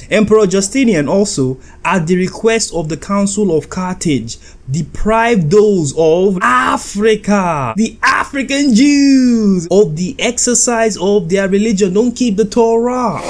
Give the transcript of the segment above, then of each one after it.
Emperor Justinian also, at the request of the Council of Carthage, deprived those of Africa, the African Jews, of the exercise of their religion. Don't keep the Torah.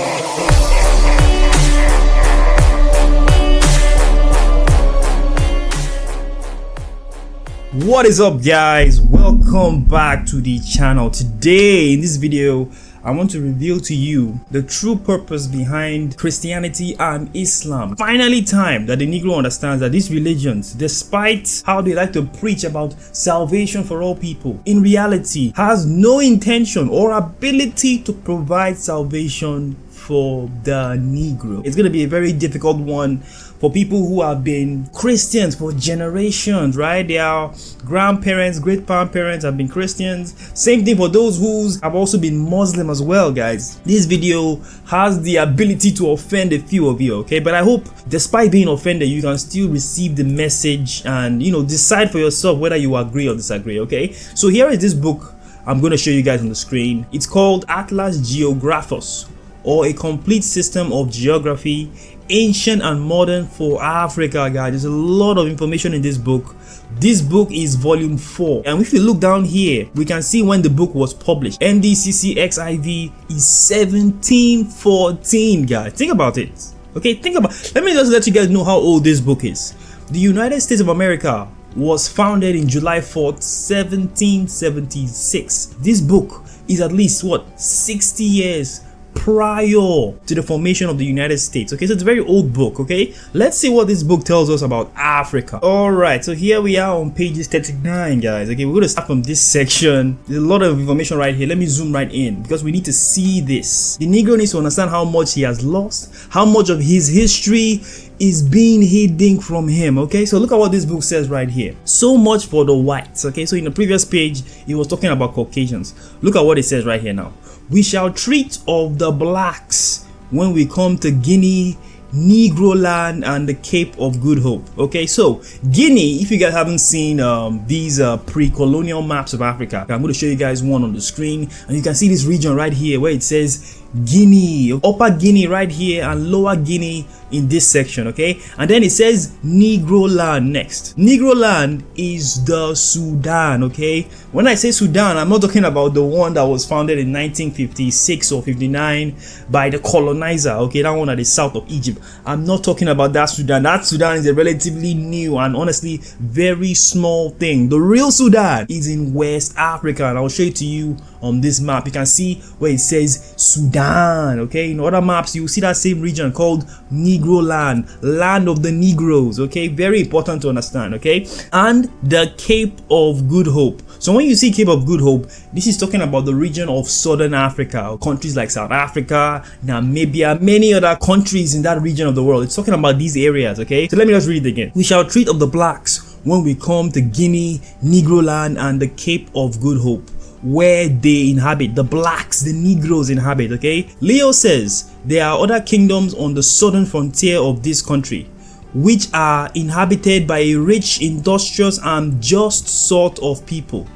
What is up, guys? Welcome back to the channel. Today in this video I want to reveal to you the true purpose behind Christianity and Islam. Finally time that the Negro understands that these religions, despite how they like to preach about salvation for all people, in reality has no intention or ability to provide salvation for the Negro. It's going to be a very difficult one for people who have been Christians for generations, right? Their grandparents, great-grandparents have been Christians. Same thing for those who have also been Muslim as well, guys. This video has the ability to offend a few of you, okay? But I hope despite being offended, you can still receive the message and, decide for yourself whether you agree or disagree, okay? So here is this book I'm going to show you guys on the screen. It's called Atlas Geographus, or A Complete System of Geography, Ancient and Modern for Africa, guys. There's a lot of information in this book. This book is volume 4, and if you look down here, we can see when the book was published. MDCCXIV is 1714, guys. Think about it. Okay, let me just let you guys know how old this book is. The United States of America was founded in July 4th, 1776. This book is at least 60 years prior to the formation of the United States. Okay, so it's a very old book. Okay, let's see what this book tells us about Africa. All right, so here we are on pages 39, guys. Okay, we're going to start from this section. There's a lot of information right here. Let me zoom right in because we need to see this. The Negro needs to understand how much he has lost, how much of his history is being hidden from him. Okay, so look at what this book says right here. So much for the whites. Okay, so in the previous page it was talking about Caucasians. Look at what it says right here now. We shall treat of the blacks when we come to Guinea, Negro land, and the Cape of Good Hope. Okay, so Guinea, if you guys haven't seen these pre-colonial maps of Africa, I'm going to show you guys one on the screen, and you can see this region right here where it says Guinea, Upper Guinea right here, and Lower Guinea in this section. Okay, and then it says Negro land next. Negro land is the Sudan. Okay, when I say Sudan, I'm not talking about the one that was founded in 1956 or 59 by the colonizer. Okay, that one at the south of Egypt. I'm not talking about that Sudan. That Sudan is a relatively new and honestly very small thing. The real Sudan is in West Africa, and I'll show it to you on this map. You can see where it says Sudan. Okay, in other maps you will see that same region called Negro land, land of the Negroes. Okay, very important to understand. Okay, and the Cape of Good Hope. So when you see Cape of Good Hope, this is talking about the region of Southern Africa, countries like South Africa, Namibia, many other countries in that region of the world. It's talking about these areas. Okay, so let me just read it again. We shall treat of the blacks when we come to Guinea, Negro land, and the Cape of Good Hope, where they inhabit. The blacks, the Negroes inhabit. Okay, Leo says there are other kingdoms on the southern frontier of this country which are inhabited by a rich, industrious, and just sort of people.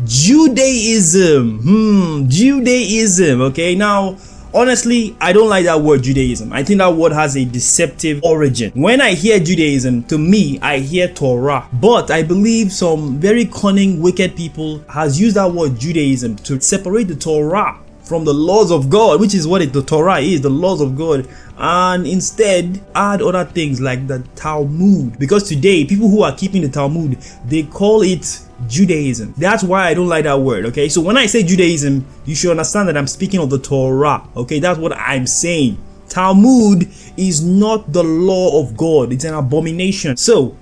Judaism. Judaism. Okay, now honestly, I don't like that word Judaism. I think that word has a deceptive origin. When I hear Judaism, to me, I hear Torah. But I believe some very cunning, wicked people has used that word Judaism to separate the Torah from the laws of God, which is what the Torah is, the laws of God, and instead add other things like the Talmud. Because today, people who are keeping the Talmud, they call it Judaism. That's why I don't like that word. Okay, so when I say Judaism, you should understand that I'm speaking of the Torah. Okay, that's what I'm saying. Talmud is not the law of God. It's an abomination. So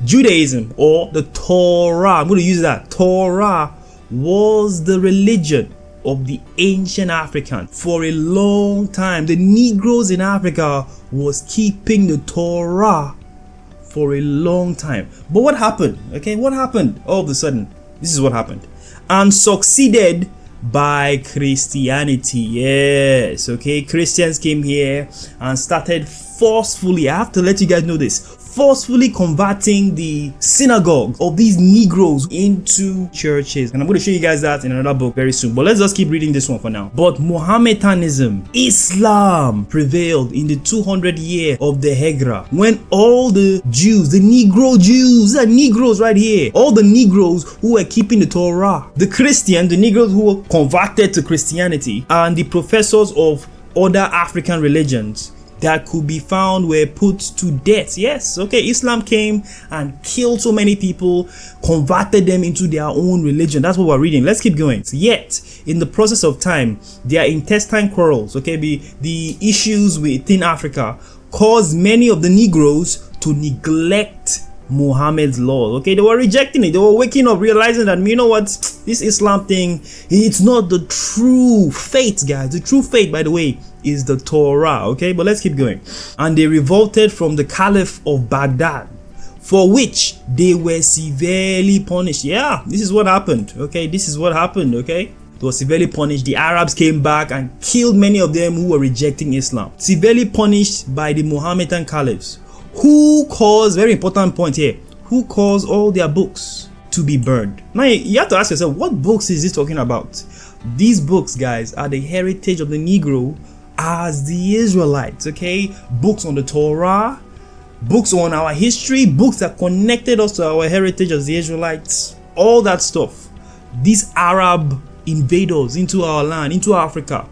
Judaism, or the Torah, I'm going to use that. Torah was the religion of the ancient African. For a long time, the Negroes in Africa was keeping the Torah for a long time. But what happened? Okay, what happened all of a sudden? This is what happened. And succeeded by Christianity. Yes, okay, Christians came here and started forcefully, I have to let you guys know this, forcefully converting the synagogue of these Negroes into churches. And I'm going to show you guys that in another book very soon. But let's just keep reading this one for now. But Mohammedanism, Islam prevailed in the 200 year of the Hijra, when all the Jews, the Negro Jews, the Negroes right here, all the Negroes who were keeping the Torah, the Christians, the Negroes who were converted to Christianity, and the professors of other African religions that could be found were put to death. Yes, okay, Islam came and killed so many people, converted them into their own religion. That's what we're reading. Let's keep going. Yet, in the process of time, their intestine quarrels, okay, the issues within Africa caused many of the Negroes to neglect Muhammad's laws. Okay, they were rejecting it. They were waking up, realizing that, you know what, this Islam thing, it's not the true faith, guys. The true faith, by the way, is the Torah. Okay, but let's keep going. And they revolted from the Caliph of Baghdad, for which they were severely punished. Yeah, this is what happened. Okay, this is what happened. Okay, they were severely punished. The Arabs came back and killed many of them who were rejecting Islam. Severely punished by the Mohammedan caliphs, who caused, very important point here, who caused all their books to be burned. Now you have to ask yourself, what books is this talking about? These books, guys, are the heritage of the Negro as the Israelites. Okay, books on the Torah, books on our history, books that connected us to our heritage as the Israelites, all that stuff. These Arab invaders into our land, into Africa,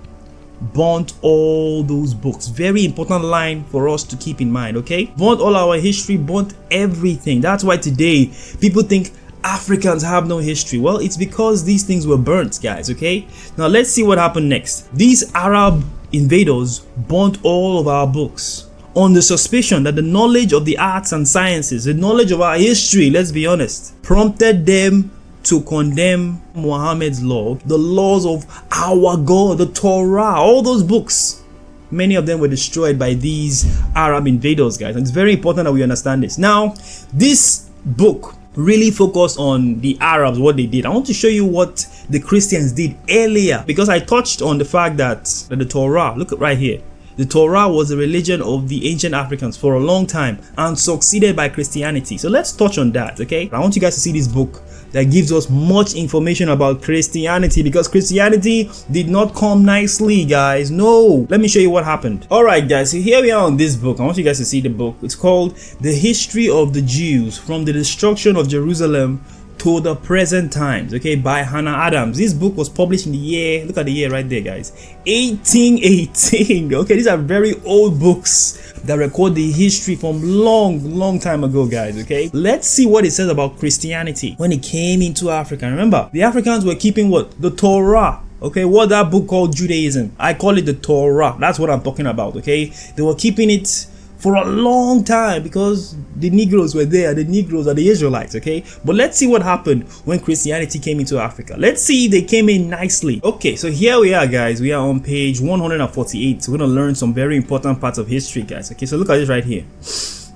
burnt all those books. Very important line for us to keep in mind. Okay, burnt all our history, burnt everything. That's why today people think Africans have no history. Well, it's because these things were burnt, guys. Okay, now let's see what happened next. These Arab invaders burnt all of our books on the suspicion that the knowledge of the arts and sciences, the knowledge of our history, let's be honest, prompted them to condemn Muhammad's law, the laws of our God, the Torah, all those books. Many of them were destroyed by these Arab invaders, guys. And it's very important that we understand this. Now, this book really focused on the Arabs, what they did. I want to show you what the Christians did earlier, because I touched on the fact that the Torah, look at right here, the Torah was the religion of the ancient Africans for a long time and succeeded by Christianity. So let's touch on that. Okay, I want you guys to see this book that gives us much information about Christianity, because Christianity did not come nicely, guys. No, let me show you what happened. All right, guys, so here we are on this book. I want you guys to see the book. It's called The History of the Jews from the Destruction of Jerusalem to the Present Times, okay, by Hannah Adams. This book was published in the year, look at the year right there, guys, 1818. Okay, these are very old books that record the history from long time ago, guys. Okay, let's see what it says about Christianity when it came into Africa. Remember, the Africans were keeping what? The Torah. Okay, what that book called Judaism, I call it the Torah. That's what I'm talking about. Okay, they were keeping it for a long time because the Negroes were there. The Negroes are the Israelites. Okay, but let's see what happened when Christianity came into Africa. Let's see if they came in nicely. Okay, so here we are, guys. We are on page 148. So we're gonna learn some very important parts of history, guys. Okay, so look at this right here.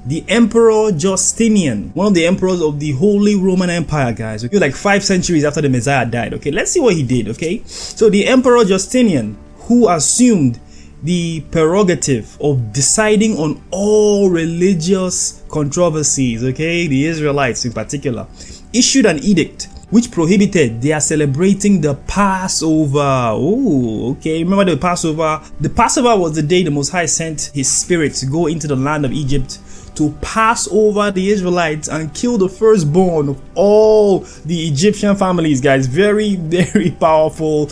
The Emperor Justinian, one of the emperors of the Holy Roman Empire, guys. Okay, like 5 centuries after the Messiah died. Okay, let's see what he did. Okay, so the Emperor Justinian, who assumed the prerogative of deciding on all religious controversies, okay, the Israelites in particular, issued an edict which prohibited their celebrating the Passover. Oh, okay, remember the Passover? The Passover was the day the Most High sent his spirit to go into the land of Egypt to pass over the Israelites and kill the firstborn of all the Egyptian families, guys. Very powerful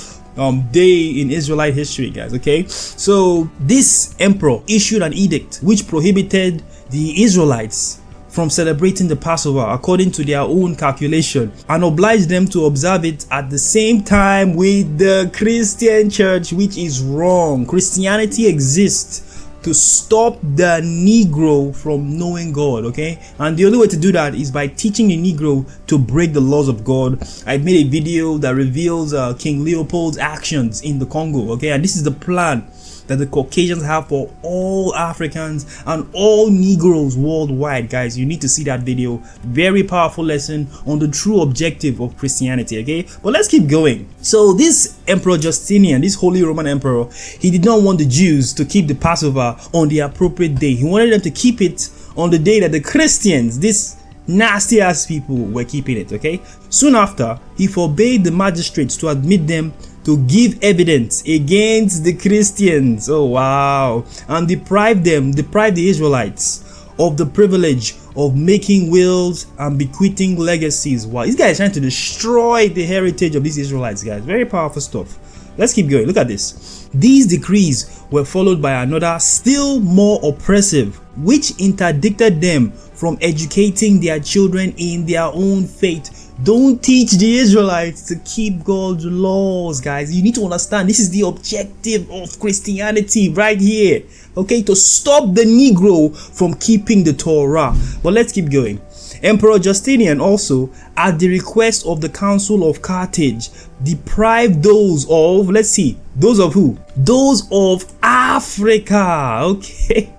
day in Israelite history, guys. Okay, so this emperor issued an edict which prohibited the Israelites from celebrating the Passover according to their own calculation and obliged them to observe it at the same time with the Christian church, which is wrong. Christianity exists to stop the Negro from knowing God, okay? And the only way to do that is by teaching the Negro to break the laws of God. I made a video that reveals King Leopold's actions in the Congo, okay? And this is the plan that the Caucasians have for all Africans and all Negroes worldwide, guys. You need to see that video. Very powerful lesson on the true objective of Christianity, okay? But let's keep going. So this Emperor Justinian, this Holy Roman Emperor, he did not want the Jews to keep the Passover on the appropriate day. He wanted them to keep it on the day that the Christians, these nasty ass people, were keeping it. Okay, soon after, he forbade the magistrates to admit them to give evidence against the Christians. Oh wow. And deprived the Israelites of the privilege of making wills and bequeathing legacies. Wow, this guy is trying to destroy the heritage of these Israelites, guys. Very powerful stuff. Let's keep going. Look at this. These decrees were followed by another still more oppressive, which interdicted them from educating their children in their own faith. Don't teach the Israelites to keep God's laws, guys. You need to understand, this is the objective of Christianity right here. Okay, to stop the Negro from keeping the Torah. But let's keep going. Emperor Justinian also, at the request of the Council of Carthage, deprived those of, let's see, those of who? Those of Africa. Okay,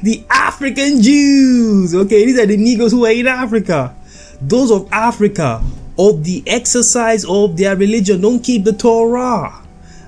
the African Jews. Okay, these are the Negroes who are in Africa. Those of Africa of the exercise of their religion. Don't keep the Torah.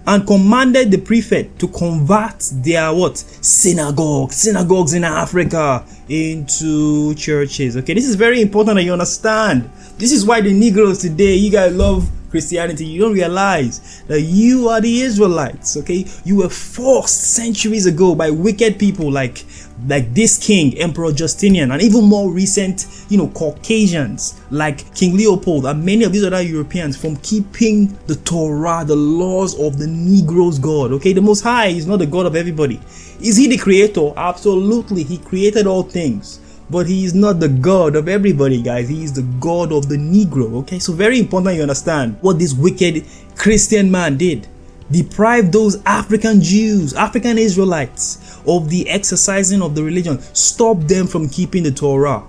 And commanded the prefect to convert their what? Synagogues in Africa into churches. Okay, this is very important that you understand. This is why the Negroes today, you guys love Christianity. You don't realize that you are the Israelites. Okay, you were forced centuries ago by wicked people like this king, Emperor Justinian, and even more recent, Caucasians like King Leopold and many of these other Europeans from keeping the Torah, the laws of the Negroes' God. Okay, the Most High is not the God of everybody. Is he the creator? Absolutely, he created all things. But he is not the God of everybody, guys. He is the God of the Negro. Okay, so very important you understand what this wicked Christian man did. Deprive those African Jews, African Israelites of the exercising of the religion. Stop them from keeping the Torah.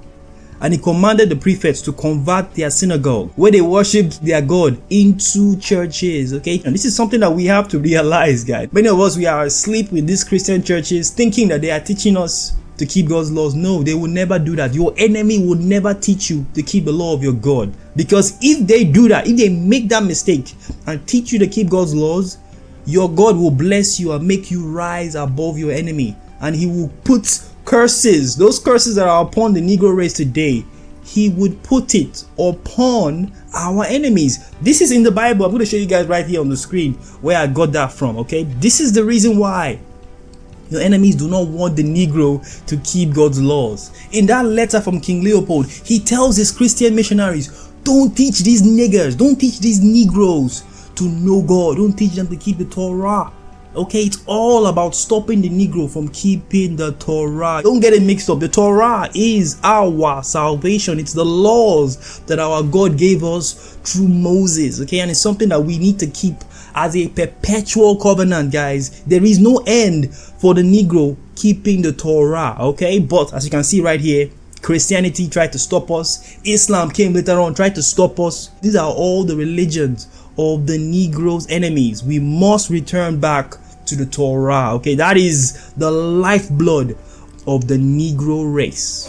And he commanded the prefects to convert their synagogue, where they worshipped their God, into churches. Okay, and this is something that we have to realize, guys. Many of us, we are asleep with these Christian churches thinking that they are teaching us to keep God's laws. No, they will never do that. Your enemy will never teach you to keep the law of your God. Because if they do that, if they make that mistake and teach you to keep God's laws, your God will bless you and make you rise above your enemy. And he will put curses, those curses that are upon the Negro race today, he would put it upon our enemies. This is in the Bible. I'm going to show you guys right here on the screen where I got that from. Okay, this is the reason why your enemies do not want the Negro to keep God's laws. In that letter from King Leopold, he tells his Christian missionaries, don't teach these niggers, don't teach these Negroes to know God. Don't teach them to keep the Torah. Okay, it's all about stopping the Negro from keeping the Torah. Don't get it mixed up. The Torah is our salvation. It's the laws that our God gave us through Moses. Okay, and it's something that we need to keep as a perpetual covenant, guys. There is no end for the Negro keeping the Torah. Okay, but as you can see right here, Christianity tried to stop us. Islam came later on, tried to stop us. These are all the religions of the Negro's enemies. We must return back to the Torah. Okay, that is the lifeblood of the Negro race.